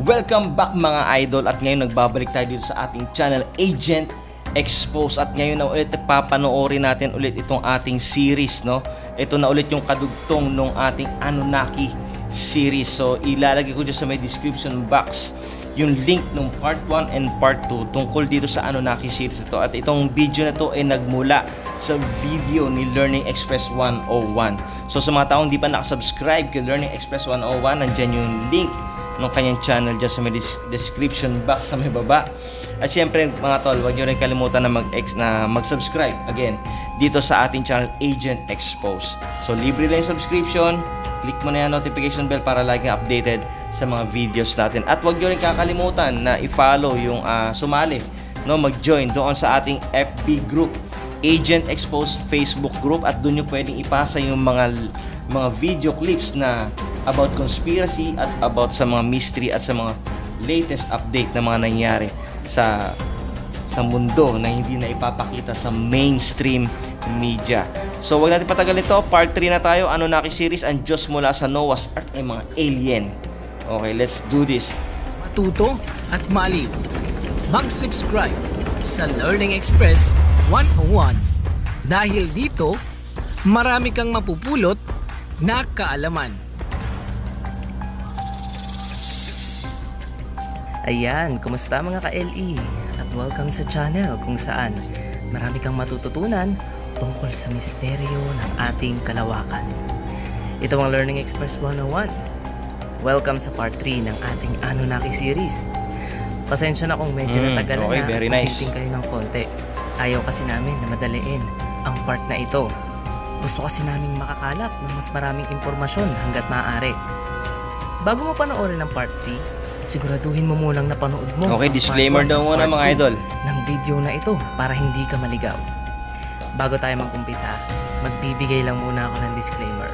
Welcome back mga idol, at ngayon nagbabalik tayo dito sa ating channel Agent Expose. At ngayon na ulit papanoorin natin ulit itong ating series, no? Ito na ulit yung kadugtong nung ating Anunnaki series. So ilalagay ko dyan sa may description box yung link ng part 1 and part 2 tungkol dito sa Anunnaki series ito. At itong video na to ay nagmula sa video ni Learning Express 101. So sa mga taong di pa nakasubscribe kay Learning Express 101, nandyan yung link ng kanyang channel dyan sa may description box sa may baba. At syempre mga tol, huwag nyo rin kalimutan na mag-subscribe again dito sa ating channel Agent Expose. So libre lang yung subscription, click mo na yung notification bell para lagi updated sa mga videos natin. At huwag nyo rin kakalimutan na i-follow yung sumali, no, mag-join doon sa ating FB group, Agent Expose Facebook group, at doon nyo pwedeng ipasa yung mga video clips na about conspiracy at about sa mga mystery at sa mga latest update na mga nangyari sa mundo na hindi na ipapakita sa mainstream media. So wag natin patagalin ito, part 3 na tayo. Anunnaki series, ang Diyos mula sa Noah's Ark ay mga alien. Okay, let's do this. Matuto at maaliw. Mag-subscribe sa Learning Express 101. Dahil dito, marami kang mapupulot na kaalaman. Ayan, kumusta mga ka-LE? At welcome sa channel kung saan marami kang matututunan tungkol sa misteryo ng ating kalawakan. Ito ang Learning Express 101. Welcome sa part 3 ng ating Anunnaki series. Pasensya na kung medyo natagalan okay, very nice. Kayo ng konti. Ayaw kasi namin na madaliin ang part na ito. Gusto kasi naming makakalap ng mas maraming impormasyon hanggat maaari. Bago mo panoorin ang part 3, siguraduhin mo munang napanood mo. Okay, disclaimer daw muna mga idol ng video na ito para hindi ka maligaw. Bago tayo mag-umpisa, magbibigay lang muna ako ng disclaimer.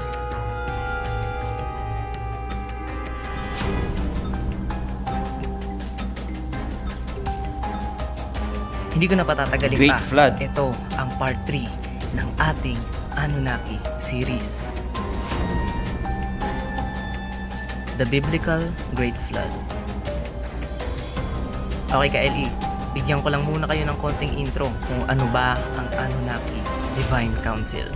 Hindi ko na patatagalin Great pa. Flood. Ito ang part 3 ng ating Anunnaki series. The Biblical Great Flood. Okay ka-LE, bigyan ko lang muna kayo ng konting intro kung ano ba ang Anunnaki Divine Council.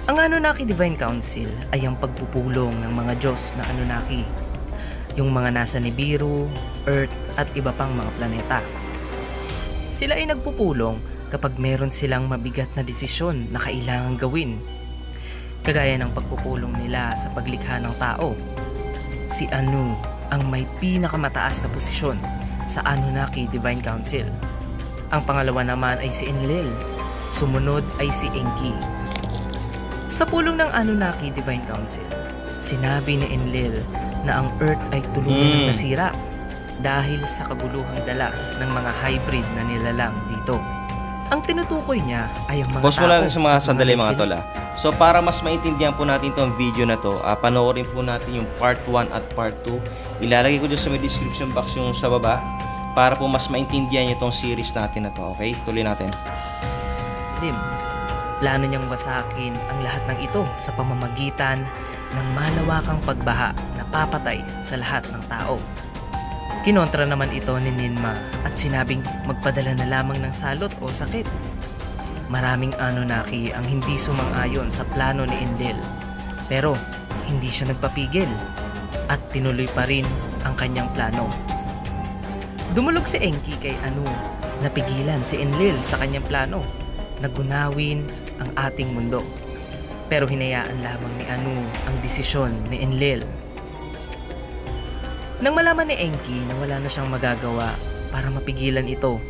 Ang Anunnaki Divine Council ay ang pagpupulong ng mga Diyos na Anunnaki, yung mga nasa Nibiru, Earth at iba pang mga planeta. Sila ay nagpupulong kapag meron silang mabigat na desisyon na kailangang gawin, kagaya ng pagpupulong nila sa paglikha ng tao. Si Anu ang may pinakamataas na posisyon sa Anunnaki Divine Council. Ang pangalawa naman ay si Enlil. Sumunod ay si Enki. Sa pulong ng Anunnaki Divine Council, sinabi ni Enlil na ang Earth ay tuluyang nasira dahil sa kaguluhang dala ng mga hybrid na nilalang dito. Ang tinutukoy niya ay ang mga Pause mo lang sa mga sandali mga tol. So para mas maintindihan po natin itong video na to, panoorin po natin yung part 1 at part 2. Ilalagay ko dyan sa may description box yung sa baba para po mas maintindihan nyo itong series natin na to. Okay, tuloy natin. Plano niyang wasakin ang lahat ng ito sa pamamagitan ng malawakang pagbaha na papatay sa lahat ng tao. Kinontra naman ito ni Ninma at sinabing magpadala na lamang ng salot o sakit. Maraming Anunnaki ang hindi sumang-ayon sa plano ni Enlil, pero hindi siya nagpapigil at tinuloy pa rin ang kanyang plano. Dumulog si Enki kay Anu na pigilan si Enlil sa kanyang plano na gunawin ang ating mundo, pero hinayaan lamang ni Anu ang desisyon ni Enlil. Nang malaman ni Enki na wala na siyang magagawa para mapigilan ito,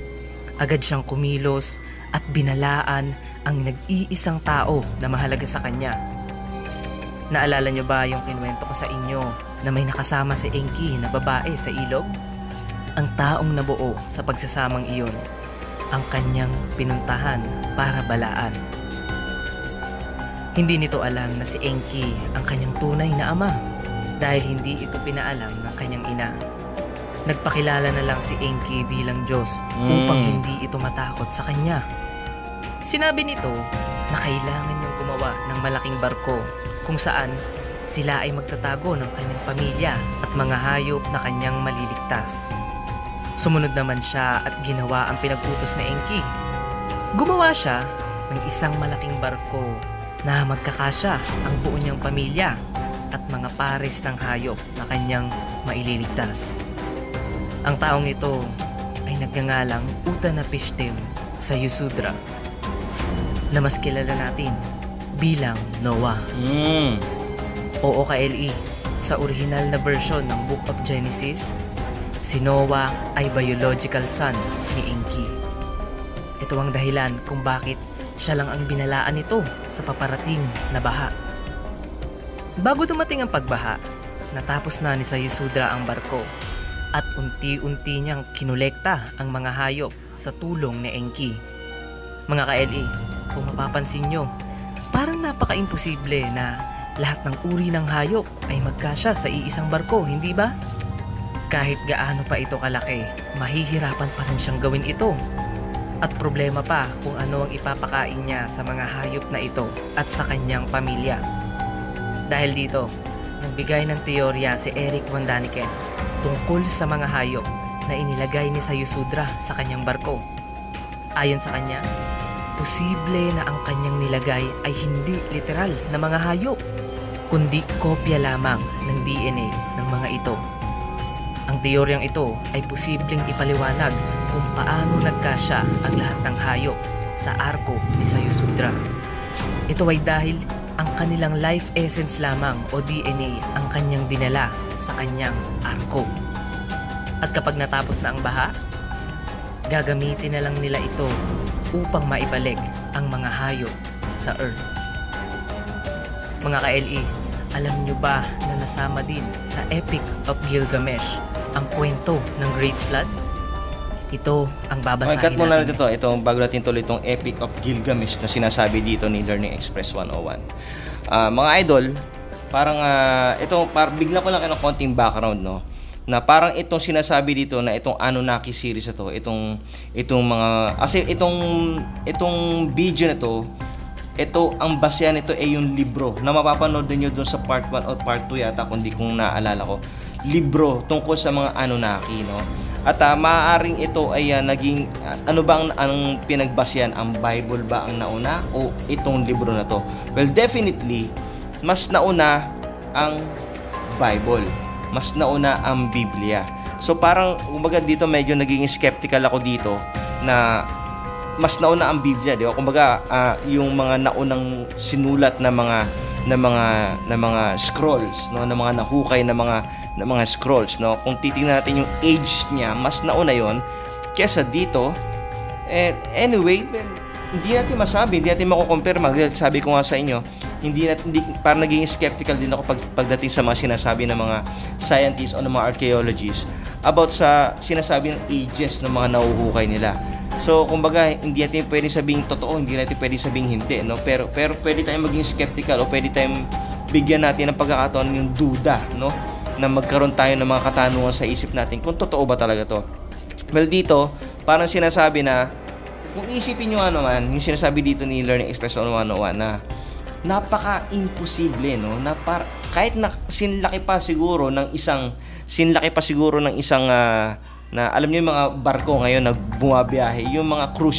agad siyang kumilos at binalaan ang nag-iisang tao na mahalaga sa kanya. Naalala niyo ba yung kinuwento ko sa inyo na may nakasama si Enki na babae sa ilog? Ang taong nabuo sa pagsasamang iyon ang kanyang pinuntahan para balaan. Hindi nito alam na si Enki ang kanyang tunay na ama dahil hindi ito pinaalam ng kanyang ina. Nagpakilala na lang si Enki bilang Diyos upang hindi ito matakot sa kanya. Sinabi nito na kailangan niyang gumawa ng malaking barko kung saan sila ay magtatago ng kanyang pamilya at mga hayop na kanyang maliligtas. Sumunod naman siya at ginawa ang pinagputos ni Enki. Gumawa siya ng isang malaking barko na magkakasya ang buo niyang pamilya at mga pares ng hayop na kanyang maililigtas. Ang taong ito ay nagngangalang Utnapishtim sa Yasodhara, na mas kilala natin bilang Noah. Oo ka-LE, sa original na version ng Book of Genesis, si Noah ay biological son ni Enki. Ito ang dahilan kung bakit siya lang ang binalaan nito sa paparating na baha. Bago dumating ang pagbaha, natapos na ni sa Yasodhara ang barko at unti-unti niyang kinolekta ang mga hayop sa tulong ni Enki. Mga ka-LE, kung mapapansin nyo, parang napaka-imposible na lahat ng uri ng hayop ay magkasya sa iisang barko, hindi ba? Kahit gaano pa ito kalaki, mahihirapan pa rin siyang gawin ito. At problema pa kung ano ang ipapakain niya sa mga hayop na ito at sa kanyang pamilya. Dahil dito, nagbigay ng teorya si Eric von Daniken tungkol sa mga hayop na inilagay ni sa Yasodhara sa kanyang barko. Ayon sa kanya, posible na ang kanyang nilagay ay hindi literal na mga hayop, kundi kopya lamang ng DNA ng mga ito. Ang teoryang ito ay posibleng ipaliwanag kung paano nagkasya ang lahat ng hayop sa arko ni sa Yasodhara. Ito ay dahil ang kanilang life essence lamang o DNA ang kanyang dinala sa kanyang arko. At kapag natapos na ang baha, gagamitin na lang nila ito upang maibalik ang mga hayop sa Earth. Mga ka-LE, alam nyo ba na nasama din sa Epic of Gilgamesh ang kwento ng Great Flood? Ito ang babasahin cut muna natin. natin ito bago natin tuloy itong Epic of Gilgamesh na sinasabi dito ni Learning Express 101. Mga idol, parang bigla ko lang ng konting background, no? Na parang itong sinasabi dito na itong Anunnaki series na to, itong mga kasi itong video na to, ito ang basehan nito ay yung libro na mapapanood niyo doon sa part 1 o part 2 yata kung di kong naalala ko. Libro tungkol sa mga Anunnaki, no? At maaaring ito ay naging ano ba ang pinagbasehan, ang Bible ba ang nauna o itong libro na to? Well, definitely mas nauna ang Bible. Mas nauna ang Biblia. So parang kumbaga dito medyo naging skeptical ako dito na mas nauna ang Biblia, di ba? Kumbaga yung mga naunang sinulat na mga scrolls, no, na mga nahukay na mga scrolls, no. Kung titingnan natin yung age niya, mas nauna 'yon kaysa dito. Anyway, hindi natin masabi, hindi natin mako-compare. Sabi ko nga sa inyo, hindi parang naging skeptical din ako pagdating sa mga sinasabi ng mga scientists o ng mga archaeologists about sa sinasabi ng ages ng mga nahuhukay nila. So, kumbaga, hindi natin pwedeng sabing totoo, hindi natin pwedeng sabing hindi, no? Pero pwede tayong maging skeptical o pwede tayong bigyan natin ng pagkakataon yung duda, no? Na magkaroon tayo ng mga katanungan sa isip natin kung totoo ba talaga to. Well, dito, parang sinasabi na kung isipin nyo naman, yung sinasabi dito ni Learning Express 101 na napaka-imposible, no? Na kahit na sinlaki pa siguro ng isang na alam niyo yung mga barko ngayon na bumabiyahe, yung mga cruise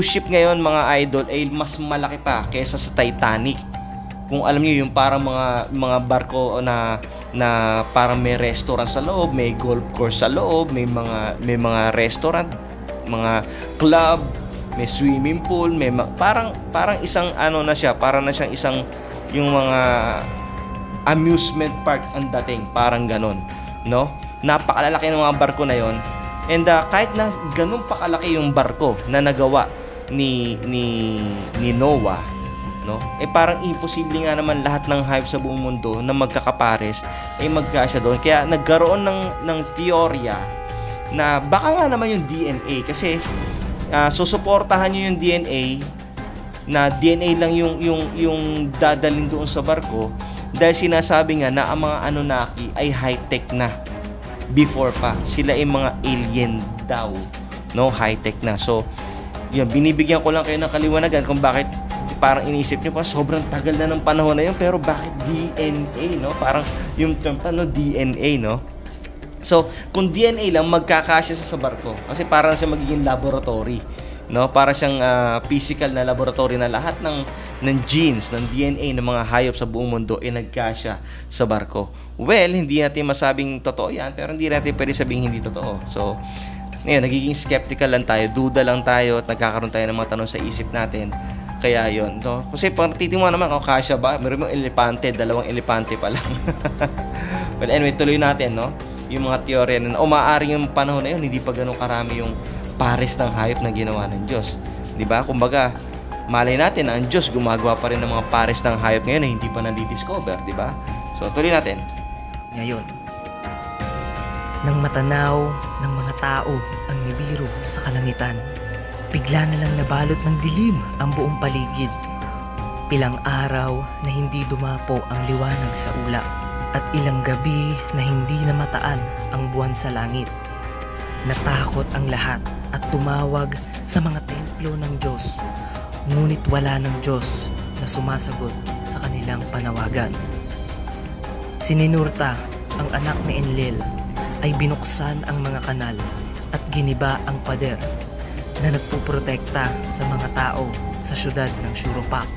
ship ngayon, mga idol, ay mas malaki pa kaysa sa Titanic. Kung alam niyo yung parang mga barko na parang may restaurant sa loob, may golf course sa loob, may mga restaurant, mga club, may swimming pool, parang isang na siya, parang na siyang isang yung mga amusement park ang dating, parang ganon, no? Napakalalaki ng mga barko na yon. And kahit na ganun pa kalaki yung barko na nagawa ni Noah, no? Parang imposible nga naman lahat ng hayop sa buong mundo na magkakapares ay magkasya doon. Kaya nagkaroon ng teorya na baka nga naman yung DNA, kasi susuportahan nyo yung DNA na DNA lang yung dadalhin doon sa barko, dahil sinasabi nga na ang mga Anunnaki ay high-tech na before pa. Sila ay mga alien daw, no? High-tech na. So, yun, binibigyan ko lang kayo ng kaliwanagan kung bakit parang inisip niyo pa, sobrang tagal na ng panahon na yun, pero bakit DNA, no? Parang yung term pa, no, DNA, no? So, kung DNA lang, magkakasya sa barko. Kasi parang siya magiging laboratory, no? Para siyang physical na laboratory na lahat ng genes, ng DNA ng mga hayop sa buong mundo ay nagkasya sa barko. Well, hindi natin masabing totoo yan, pero hindi natin pwede sabing hindi totoo. So, ngayon, nagiging skeptical lang tayo, duda lang tayo, at nagkakaroon tayo ng mga tanong sa isip natin. Kaya yun, no? Kasi pag titingnan mo naman, kasya ba? Meron mong elepante, 2 elepante pa lang. Well, anyway, tuloy natin, no? Yung mga teorya na, maaaring yung panahon na yun, hindi pa ganun karami yung pares ng hayop na ginawa ng Diyos. Diba? Kumbaga, malay natin na ang Diyos gumagawa pa rin ng mga pares ng hayop ngayon na hindi pa nadi-discover. Diba? So, tuloy natin. Ngayon, nang matanaw ng mga tao ang Nibiru sa kalangitan, bigla na lang nabalot ng dilim ang buong paligid. Ilang araw na hindi dumapo ang liwanag sa ulap at ilang gabi na hindi namataan ang buwan sa langit. Natakot ang lahat at tumawag sa mga templo ng Diyos, ngunit wala ng Diyos na sumasagot sa kanilang panawagan. Si Ninurta, ang anak ni Enlil, ay binuksan ang mga kanal at giniba ang pader na nagpuprotekta sa mga tao sa syudad ng Shurupak.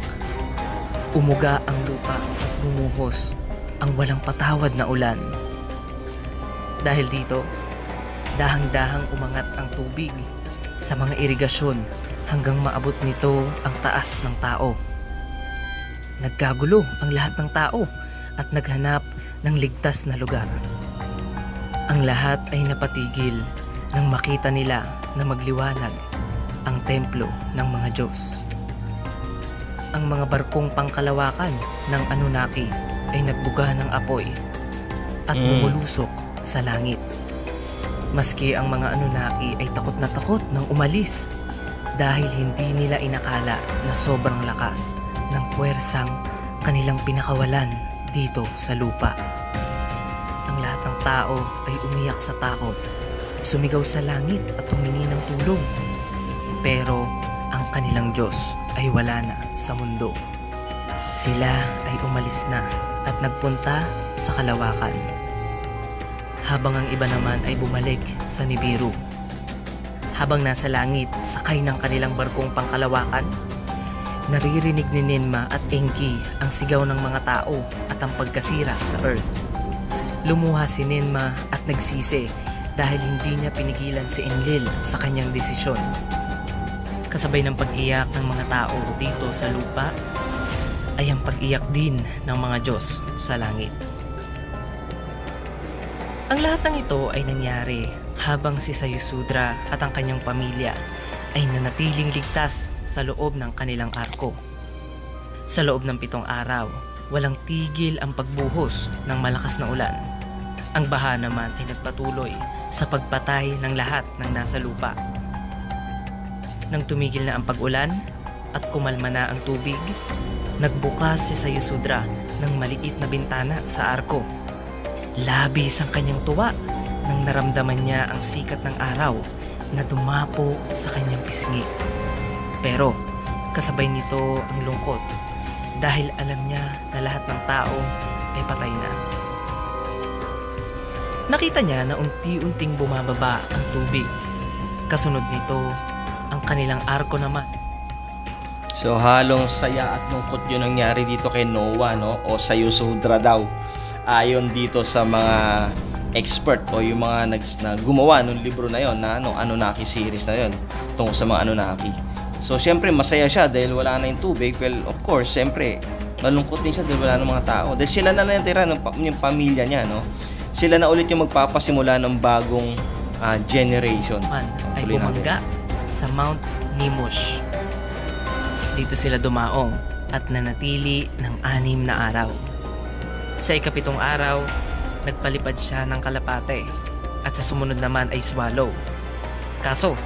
Umuga ang lupa at bumuhos ang walang patawad na ulan. Dahil dito, dahang-dahang umangat ang tubig sa mga irigasyon hanggang maabot nito ang taas ng tao. Nagkagulo ang lahat ng tao at naghanap ng ligtas na lugar. Ang lahat ay napatigil nang makita nila na magliwanag ang templo ng mga Diyos. Ang mga barkong pangkalawakan ng Anunnaki ay nagbuga ng apoy at bumulusok sa langit. Maski ang mga Anunnaki ay takot na takot nang umalis dahil hindi nila inakala na sobrang lakas ng puwersang kanilang pinakawalan dito sa lupa. Ang lahat ng tao ay umiyak sa takot, sumigaw sa langit at humingi ng tulong. Pero ang kanilang Diyos ay wala na sa mundo. Sila ay umalis na at nagpunta sa kalawakan, habang ang iba naman ay bumalik sa Nibiru. Habang nasa langit, sakay ng kanilang barkong pangkalawakan, naririnig ni Ninma at Enki ang sigaw ng mga tao at ang pagkasira sa Earth. Lumuha si Ninma at nagsisi dahil hindi niya pinigilan si Enlil sa kanyang desisyon. Kasabay ng pag-iyak ng mga tao dito sa lupa ay ang pag-iyak din ng mga Diyos sa langit. Ang lahat ng ito ay nangyari habang si Sayusudra at ang kanyang pamilya ay nanatiling ligtas sa loob ng kanilang arko. Sa loob ng 7 araw, walang tigil ang pagbuhos ng malakas na ulan. Ang baha naman ay nagpatuloy sa pagpatay ng lahat ng nasa lupa. Nang tumigil na ang pag-ulan at kumalma na ang tubig, nagbukas si Sayusudra ng maliit na bintana sa arko. Labis ang kanyang tuwa nang naramdaman niya ang sikat ng araw na dumapo sa kanyang pisngi. Pero kasabay nito ang lungkot dahil alam niya na lahat ng tao ay patay na. Nakita niya na unti-unting bumababa ang tubig. Kasunod nito, ang kanilang arko naman. So halong saya at lungkot yung nangyari dito kay Noah, no? O Sayusudra daw. Ayon dito sa mga expert o yung mga na gumawa ng libro na yon, na Anunnaki series na yon tungkol sa mga Anunnaki. So syempre masaya siya dahil wala na yung tubig. Well, of course, syempre malungkot din siya dahil wala na mga tao. Dahil sila na lang yung tira ng pamilya niya, no? Sila na ulit yung magpapasimula ng bagong generation. Ay bumangga sa Mount Nimush. Dito sila dumaong at nanatili ng 6 na araw. Sa ika-7 araw, nagpalipad siya ng kalapate at sa sumunod naman ay swallow. Kaso,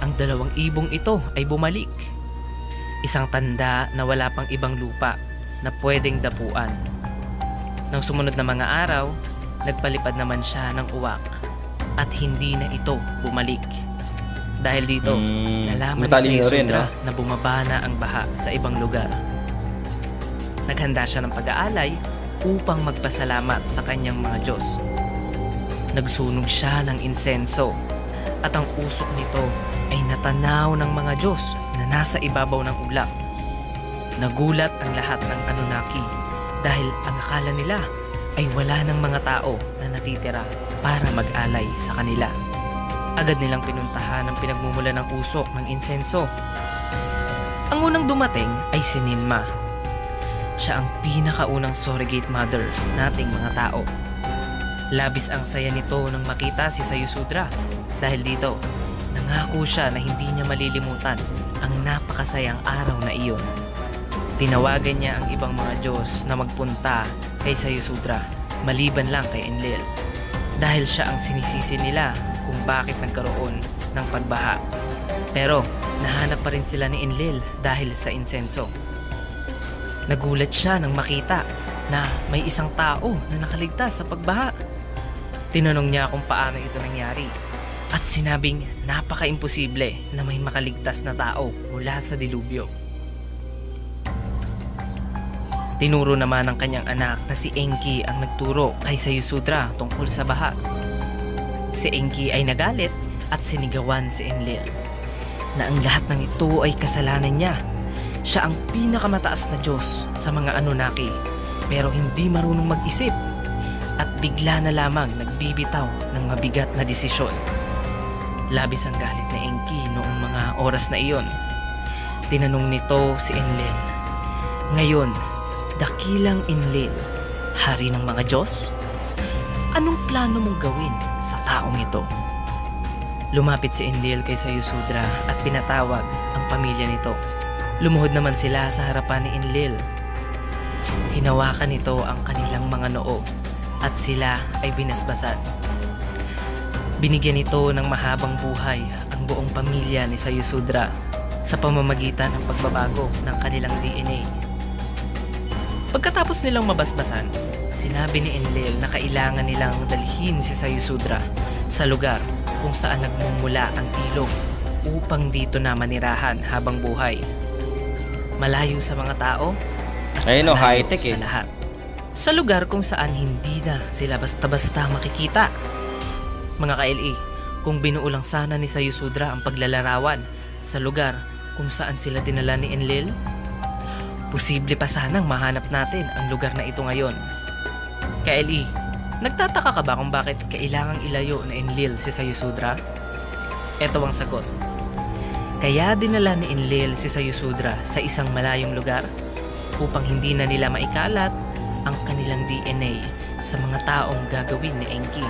ang 2 ibong ito ay bumalik. Isang tanda na wala pang ibang lupa na pwedeng dapuan. Nang sumunod na mga araw, nagpalipad naman siya ng uwak at hindi na ito bumalik. Dahil dito, nalaman ni matalino rin, Sayusudra no? na bumaba na ang baha sa ibang lugar. Naghanda siya ng pag-aalay upang magpasalamat sa kanyang mga Diyos. Nagsunog siya ng insenso at ang usok nito ay natanaw ng mga Diyos na nasa ibabaw ng ulap. Nagulat ang lahat ng Anunnaki dahil ang akala nila ay wala ng mga tao na natitira para mag-alay sa kanila. Agad nilang pinuntahan ang pinagmumula ng usok ng insenso. Ang unang dumating ay si Ninma. Siya ang pinakaunang surrogate mother nating mga tao. Labis ang saya nito nang makita si Sayusudra dahil dito, nangako siya na hindi niya malilimutan ang napakasayang araw na iyon. Tinawagan niya ang ibang mga Diyos na magpunta kay Sayusudra maliban lang kay Enlil dahil siya ang sinisisi nila kung bakit nagkaroon ng pagbaha. Pero nahanap pa rin sila ni Enlil dahil sa insenso. Nagulat siya nang makita na may isang tao na nakaligtas sa pagbaha. Tinanong niya kung paano ito nangyari at sinabing napaka-imposible na may makaligtas na tao mula sa dilubyo. Tinuro naman ng kanyang anak na si Enki ang nagturo kay Sayusudra tungkol sa baha. Si Enki ay nagalit at sinigawan si Enlil na ang lahat ng ito ay kasalanan niya. Siya ang pinakamataas na Diyos sa mga Anunnaki pero hindi marunong mag-isip at bigla na lamang nagbibitaw ng mabigat na desisyon. Labis ang galit ni Enki noong mga oras na iyon. Tinanong nito si Enlil, "Ngayon, dakilang Enlil, hari ng mga Diyos, anong plano mong gawin sa taong ito?" Lumapit si Enlil kay Sayusudra at pinatawag ang pamilya nito. Lumuhod naman sila sa harapan ni Enlil. Hinawakan nito ang kanilang mga noo at sila ay binasbasan. Binigyan nito ng mahabang buhay ang buong pamilya ni Sayusudra sa pamamagitan ng pagbabago ng kanilang DNA. Pagkatapos nilang mabasbasan, sinabi ni Enlil na kailangan nilang dalhin si Sayusudra sa lugar kung saan nagmumula ang ilog upang dito na manirahan habang buhay. Malayo sa mga tao at Ayun, no, malayo high-tech sa eh. lahat. Sa lugar kung saan hindi na sila basta-basta makikita. Mga ka-LE, kung binuulang sana ni Sayusudra ang paglalarawan sa lugar kung saan sila dinala ni Enlil, posible pa sanang mahanap natin ang lugar na ito ngayon. Ka-LE, nagtataka ka ba kung bakit kailangang ilayo na Enlil si Sayusudra? Ito ang sagot. Kaya dinala ni Enlil si Sayusudra sa isang malayong lugar upang hindi na nila maikalat ang kanilang DNA sa mga taong gagawin ni Enki.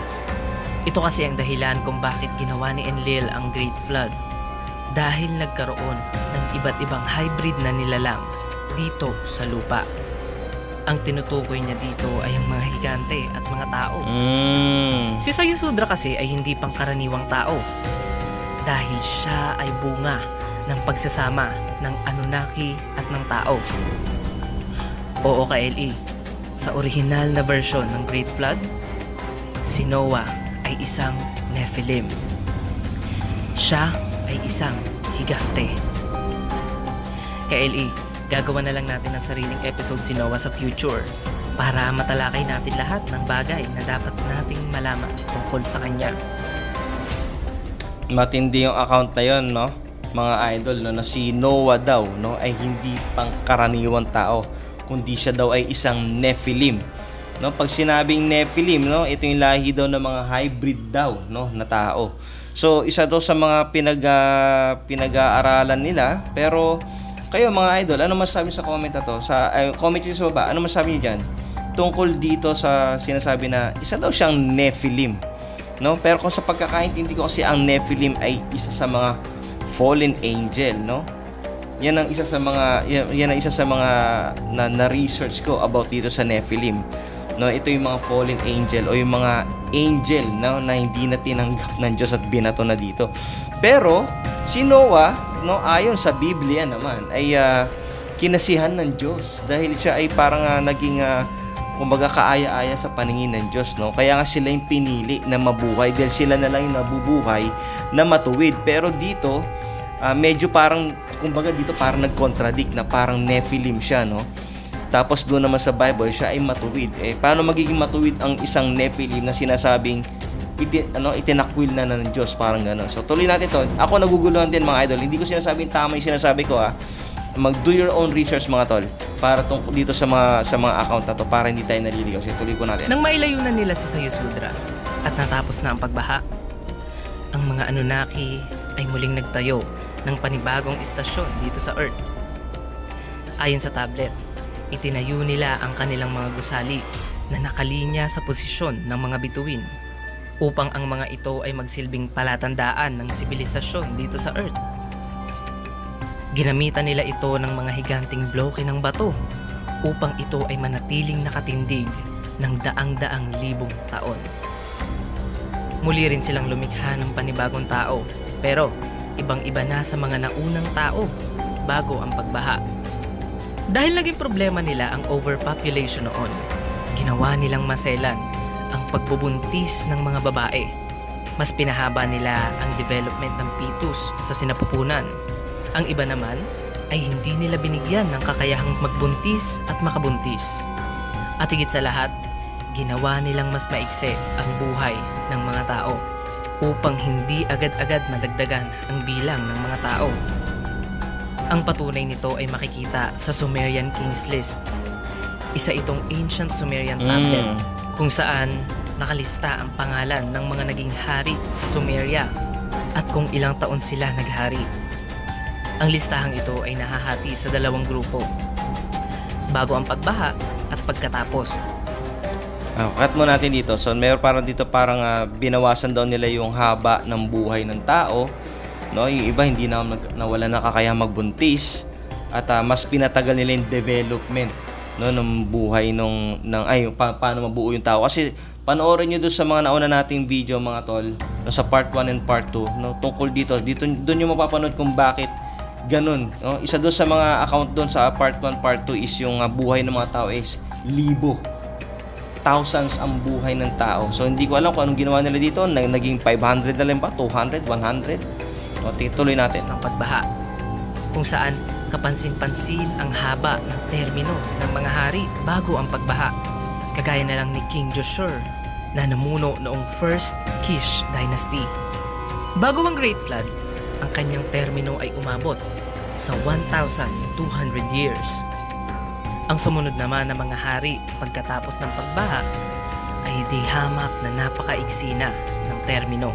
Ito kasi ang dahilan kung bakit ginawa ni Enlil ang Great Flood. Dahil nagkaroon ng iba't ibang hybrid na nilalang dito sa lupa. Ang tinutukoy niya dito ay ang mga higante at mga tao. Si Sayusudra kasi ay hindi pangkaraniwang tao dahil siya ay bunga ng pagsasama ng Anunnaki at ng tao. Oo ka-LE, sa orihinal na version ng Great Flood, si Noah ay isang Nephilim. Siya ay isang higante. Ka-LE, gagawa na lang natin ng sariling episode si Noah sa future para matalakay natin lahat ng bagay na dapat nating malaman tungkol sa kanya. Matindi yung account na yon, no, mga idol, no, na si Noah daw, no, ay hindi pangkaraniwang tao, kundi siya daw ay isang Nephilim, no. Pag sinabing Nephilim, no, ito yung lahi daw ng mga hybrid daw, no, na tao. So isa daw sa mga pinag-aaralan nila. Pero kayo mga idol, ano masasabi sa comment na to? Sa comment nyo sa baba, ano masasabi nyo dyan tungkol dito sa sinasabi na isa daw siyang Nephilim, no? Pero kung sa pagkakaintindi ko kasi ang Nephilim ay isa sa mga fallen angel, no? Yan ang isa sa mga na research ko about dito sa Nephilim, no? Ito yung mga fallen angel o yung mga angel, no, na hindi na tinanggap ng Diyos at binato na dito. Pero si Noah, no, ayon sa Biblia naman ay kinasihan ng Diyos dahil siya ay parang naging kumbaga kaaya-aya sa paningin ng Diyos, no? Kaya nga sila yung pinili na mabuhay dahil sila na lang yung nabubuhay na matuwid. Pero dito, medyo parang, kumbaga dito parang nag-contradict na parang Nephilim siya, no? Tapos doon naman sa Bible, siya ay matuwid. Paano magiging matuwid ang isang Nephilim na sinasabing itinakwil na ng Diyos, parang gano'n. So tuloy natin to. Ako naguguluhan din mga idol. Hindi ko sinasabing tama yung sinasabi ko, mag-do your own research mga tol para dito sa mga account na to para hindi tayo naliligaw. So tuloy ko natin. Nang mailayunan nila si Sayusudra at natapos na ang pagbaha, ang mga Anunnaki ay muling nagtayo ng panibagong istasyon dito sa Earth. Ayon sa tablet, itinayo nila ang kanilang mga gusali na nakalinya sa posisyon ng mga bituin upang ang mga ito ay magsilbing palatandaan ng sibilisasyon dito sa Earth. Ginamitan nila ito ng mga higanting bloke ng bato upang ito ay manatiling nakatindig ng daang-daang libong taon. Muli rin silang lumikha ng panibagong tao, pero ibang-iba na sa mga naunang tao bago ang pagbaha. Dahil naging problema nila ang overpopulation noon, ginawa nilang maselan ang pagbubuntis ng mga babae. Mas pinahaba nila ang development ng fetus sa sinapupunan. Ang iba naman ay hindi nila binigyan ng kakayahang magbuntis at makabuntis. At higit sa lahat, ginawa nilang mas maikse ang buhay ng mga tao upang hindi agad-agad madagdagan ang bilang ng mga tao. Ang patunay nito ay makikita sa Sumerian Kings List. Isa itong ancient Sumerian tablet kung saan nakalista ang pangalan ng mga naging hari sa Sumeria at kung ilang taon sila naghari. Ang listahang ito ay nahahati sa dalawang grupo, bago ang pagbaha at pagkatapos. Cut mo natin dito. So parang binawasan daw nila yung haba ng buhay ng tao, no? Yung iba hindi na nawala na kakayahang magbuntis at mas pinatagal nila yung development, no, ng buhay paano mabuo yung tao. Kasi panoorin nyo doon sa mga nauna nating video mga tol, no, sa part 1 and part 2, no, tungkol dito doon nyo mapapanood kung bakit ganun, no? Isa doon sa mga account doon sa part 1, part 2 is yung buhay ng mga tao is libo, thousands ang buhay ng tao. So hindi ko alam kung anong ginawa nila dito, naging 500 na lang ba, 200, 100. No, tuloy natin ng pagbaha, kung saan kapansin-pansin ang haba ng termino ng mga hari bago ang pagbaha, kagaya na lang ni King Joshua na namuno noong First Kish Dynasty. Bago ang Great Flood, ang kanyang termino ay umabot sa 1,200 years. Ang sumunod naman ng mga hari pagkatapos ng pagbaha ay di hamak na napakaigsi na ng termino.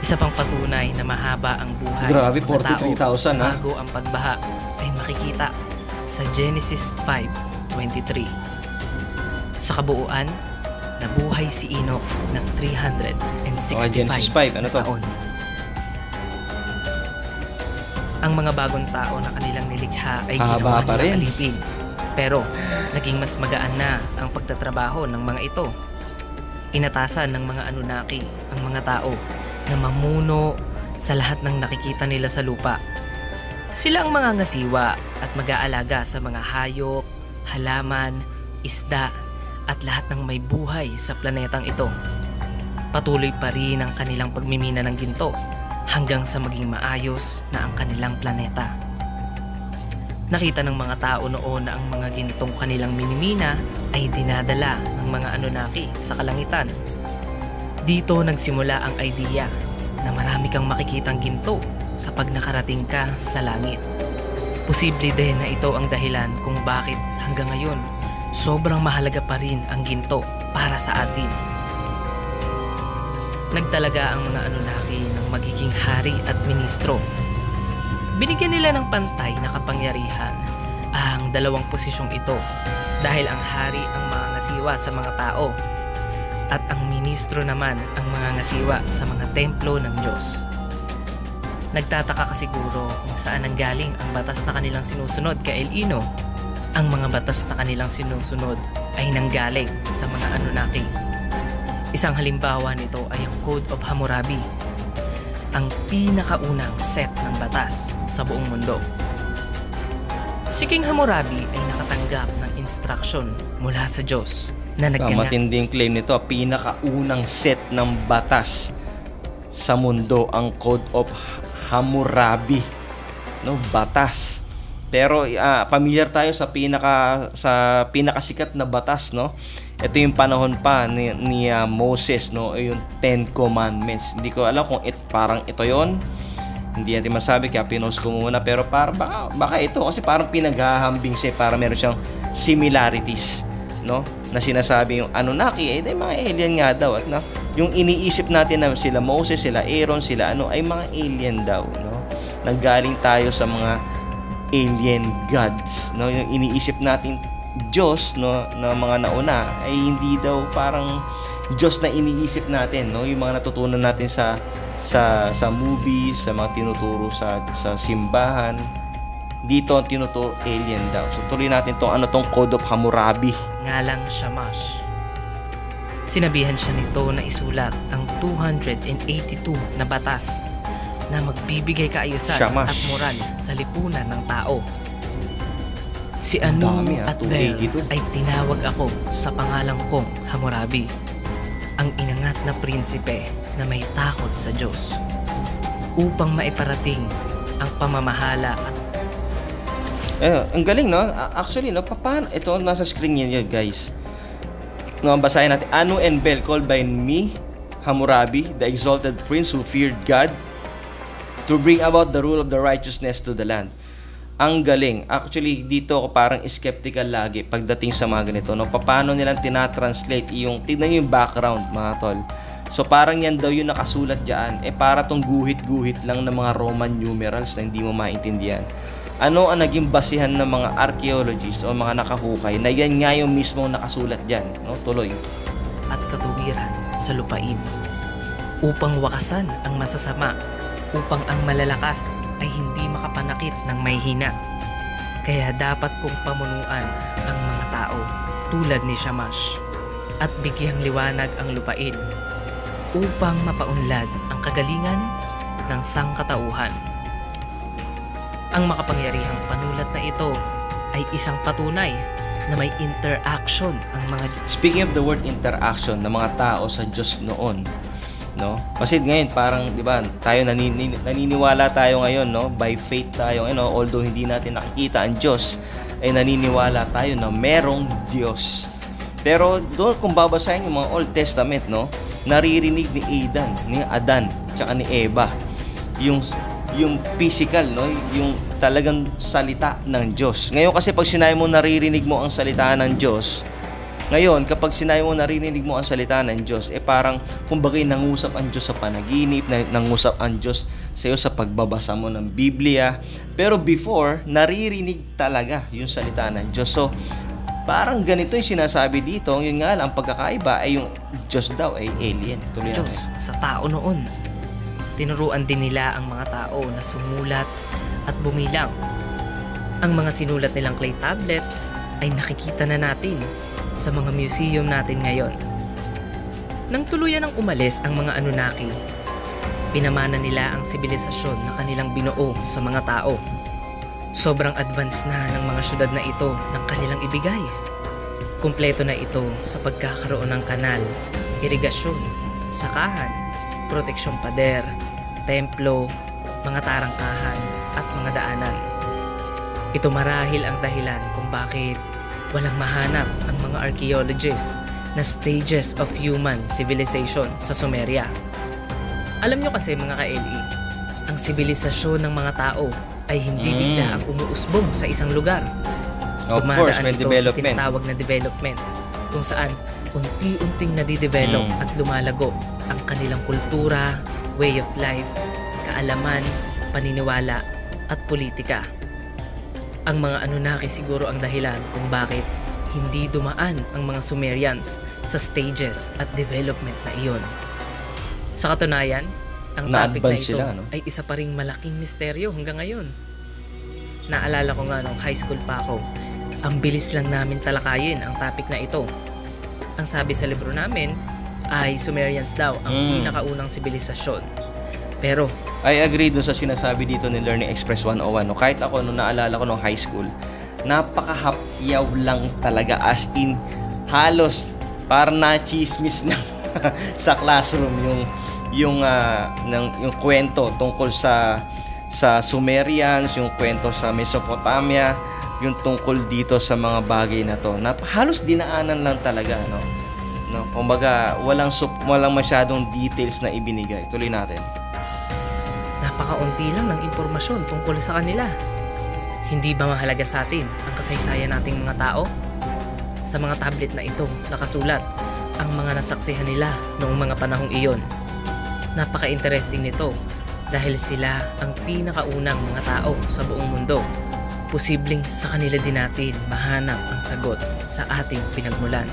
Isa pang patunay na mahaba ang buhay Grabe, ng mga tao 43,000 bago ang pagbaha ay makikita sa Genesis 5:23. Sa kabuuan, nabuhay si Enoch ng 365 Genesis 5, ano to? taon. Ang mga bagong tao na kanilang nilikha ay ginawa Haba pa rin. nilang alipin. Pero naging mas magaan na ang pagtatrabaho ng mga ito. Inatasan ng mga Anunnaki ang mga tao na mamuno sa lahat ng nakikita nila sa lupa. Sila ang mga ngasiwa at mag-aalaga sa mga hayop, halaman, isda at lahat ng may buhay sa planetang ito. Patuloy pa rin ang kanilang pagmimina ng ginto hanggang sa maging maayos na ang kanilang planeta. Nakita ng mga tao noon na ang mga gintong kanilang minimina ay dinadala ng mga Anunnaki sa kalangitan. Dito nagsimula ang idea na marami kang makikitang ginto kapag nakarating ka sa langit. Posible din na ito ang dahilan kung bakit hanggang ngayon sobrang mahalaga pa rin ang ginto para sa atin. Nagtalaga ang mga Anunnaki ng magiging hari at ministro. Binigyan nila ng pantay na kapangyarihan ang dalawang posisyong ito dahil ang hari ang mga ngasiwa sa mga tao at ang ministro naman ang mga ngasiwa sa mga templo ng Diyos. Nagtataka ka siguro kung saan nanggaling ang batas na kanilang sinusunod kay El-Ino. Ang mga batas na kanilang sinusunod ay nanggaling sa mga Anunnaki. Isang halimbawa nito ay ang Code of Hammurabi, ang pinakaunang set ng batas sa buong mundo. Si King Hammurabi ay nakatanggap ng instruction mula sa Diyos na nagkanya. Matinding claim nito, pinakaunang set ng batas sa mundo ang Code of Hammurabi, no, batas. Pero familiar tayo sa pinakasikat na batas, no. Ito yung panahon pa ni Moses, no, yung 10 Commandments. Hindi ko alam kung parang ito yon. Hindi natin masabi, kaya pinost ko muna. Pero baka ito, kasi parang pinaghahambing siya, para meron siyang similarities, no, na sinasabi yung Anunnaki, mga alien nga daw. At yung iniisip natin na sila Moses, sila Aaron, sila ay mga alien daw, no. Nanggaling tayo sa mga alien gods, no. Yung iniisip natin Diyos, no, na mga nauna ay hindi daw parang Diyos na iniisip natin, no, yung mga natutunan natin sa movies, sa mga tinuturo sa simbahan. Dito ang tinuturo alien daw. So tuloy natin tong Code of Hammurabi. Ngalang Shamash. Sinabihan siya nito na isulat ang 282 na batas na magbibigay kaayusan Shamash at moral sa lipunan ng tao. Si Anu dami, at Bel 282. ay tinawag ako sa pangalang kong Hammurabi, ang inangat na prinsipe na may takot sa Diyos, upang maiparating ang pamamahala at ang galing, no? Actually, no, paano ito nasa screen niyo, guys. No, basahin natin. Anu and Bel, called by me, Hammurabi, the exalted prince who feared God, to bring about the rule of the righteousness to the land. Ang galing. Actually, dito ako parang skeptical lagi pagdating sa mga ganito, no? Paano nilang tinatranslate tignan niyo yung background, mga tol. So parang yan daw yung nakasulat diyan, para tong guhit-guhit lang ng mga Roman numerals na hindi mo maintindihan. Ano ang naging basihan ng mga archaeologists o mga nakahukay na yan nga yung mismo nakasulat diyan, no? Tuloy. at katuwiran sa lupain, upang wakasan ang masasama, upang ang malalakas ay hindi makapanakit ng may hina. Kaya dapat kong pamunuan ang mga tao tulad ni Shamash, at bigyang liwanag ang lupain, upang mapaunlad ang kagalingan ng sangkatauhan. Ang makapangyarihang panulat na ito ay isang patunay na may interaction ang mga... Speaking of the word interaction ng mga tao sa Diyos noon, no? Kasi ngayon parang 'di ba, tayo naniniwala tayo ngayon, no? By faith tayo, although hindi natin nakikita ang Diyos, ay naniniwala tayo na merong Diyos. Pero doon kung babasahin yung mga Old Testament, no, naririnig ni Adan, tsaka ni Eva yung physical, no, yung talagang salita ng Diyos. Ngayon kasi pag sinabi mo naririnig mo ang salita ng Diyos, ngayon kapag sinabi mo naririnig mo ang salita ng Diyos, parang kumbaga nangusap ang Diyos sa panaginip, nangusap ang Diyos sa iyo sa pagbabasa mo ng Biblia. Pero before, naririnig talaga yung salita ng Diyos. So parang ganito yung sinasabi dito. Yun nga lang, ang pagkakaiba ay yung Diyos daw ay alien. Tuloy Diyos natin. sa tao noon. Tinuruan din nila ang mga tao na sumulat at bumilang. Ang mga sinulat nilang clay tablets ay nakikita na natin sa mga museum natin ngayon. Nang tuluyan ng umalis ang mga Anunnaki, pinamana nila ang sibilisasyon na kanilang binuo sa mga tao. Sobrang advanced na ng mga syudad na ito ng kanilang ibigay. Kumpleto na ito sa pagkakaroon ng kanal, irigasyon, sakahan, proteksyong pader, templo, mga tarangkahan at mga daanan. Ito marahil ang dahilan kung bakit walang mahanap ang mga archaeologists na stages of human civilization sa Sumeria. Alam nyo kasi mga ka-LE, ang sibilisasyon ng mga tao ay hindi bigla ang umuusbong sa isang lugar. Of course, may ito development. sa tinatawag na development, kung saan unti-unting nadidevelop at lumalago ang kanilang kultura, way of life, kaalaman, paniniwala at politika. Ang mga Anunnaki siguro ang dahilan kung bakit hindi dumaan ang mga Sumerians sa stages at development na iyon. Sa katunayan, ang topic na ito sila, no? ay isa pa ring malaking misteryo hanggang ngayon. Naalala ko nga nung high school pa ako, ang bilis lang namin talakayin ang topic na ito. Ang sabi sa libro namin ay Sumerians daw ang pinakaunang sibilisasyon. Pero I agree dun sa sinasabi dito ni Learning Express 101. No? Kahit ako, nung naalala ko nung high school, napakahapyaw lang talaga, as in halos parang na-chismis na sa classroom yung kwento tungkol sa Sumerians, yung kwento sa Mesopotamia, yung tungkol dito sa mga bagay na to. Halos dinaanan lang talaga, no? Kumbaga, walang masyadong details na ibinigay. Tuloy natin. Napakaunti lang ng impormasyon tungkol sa kanila. Hindi ba mahalaga sa atin ang kasaysayan nating mga tao? Sa mga tablet na ito, nakasulat ang mga nasaksihan nila noong mga panahong iyon. Napaka-interesting nito dahil sila ang pinakaunang mga tao sa buong mundo. Posibleng sa kanila din natin mahanap ang sagot sa ating pinagmulan.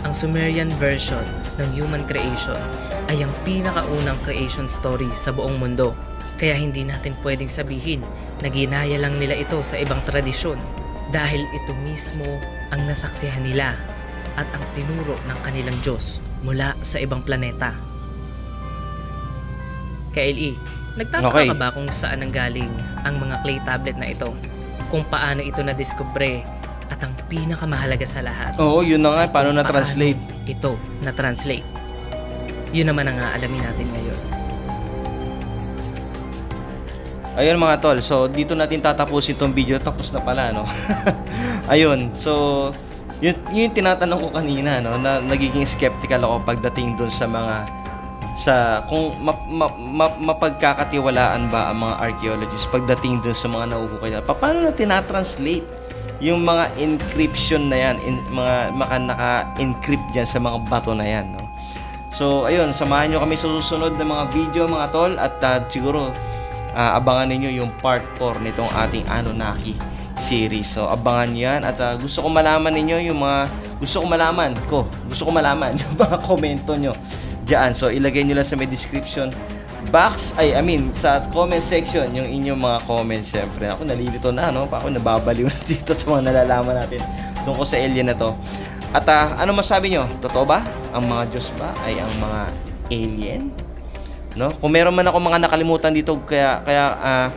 Ang Sumerian version ng human creation ay ang pinakaunang creation story sa buong mundo. Kaya hindi natin pwedeng sabihin na ginaya lang nila ito sa ibang tradisyon dahil ito mismo ang nasaksihan nila at ang tinuro ng kanilang Diyos mula sa ibang planeta. KLE, nagtataka ka ba kung saan nanggaling ang mga clay tablet na ito? Kung paano ito na-discover at ang pinakamahalaga sa lahat. Oo, yun na nga, paano na-translate? Ito na-translate. Yun naman ang aalamin natin ngayon. Ayun mga tol, so dito natin tatapusin itong video. Tapos na pala, no? Ayun, so yun tinatanong ko kanina, no, na nagiging skeptical ako pagdating dun sa mga kung mapagkakatiwalaan ba ang mga archaeologists pagdating dun sa mga nahuhukay na paano na tinatranslate yung mga encryption na yan, mga naka-encrypt dyan sa mga bato na yan, no? So ayun, samahan nyo kami sa susunod na mga video mga tol, at siguro abangan ninyo yung part 4 nitong ating Anunnaki series. So abangan nyo yan, at gusto ko malaman yung mga komento nyo dyan. So ilagay nyo lang sa may description box, sa comment section yung inyong mga comments. Syempre ako nalilito na, no? Ako nababaliw na dito sa mga nalalaman natin tungkol sa alien na to. At ano masabi nyo? Totoo ba? Ang mga Diyos ba ay ang mga alien? No? Kung meron man ako mga nakalimutan dito, kaya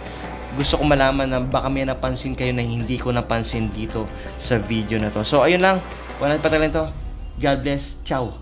gusto ko malaman na baka may napansin kayo na hindi ko napansin dito sa video na to. So ayun lang, wala pa talento. God bless. Ciao.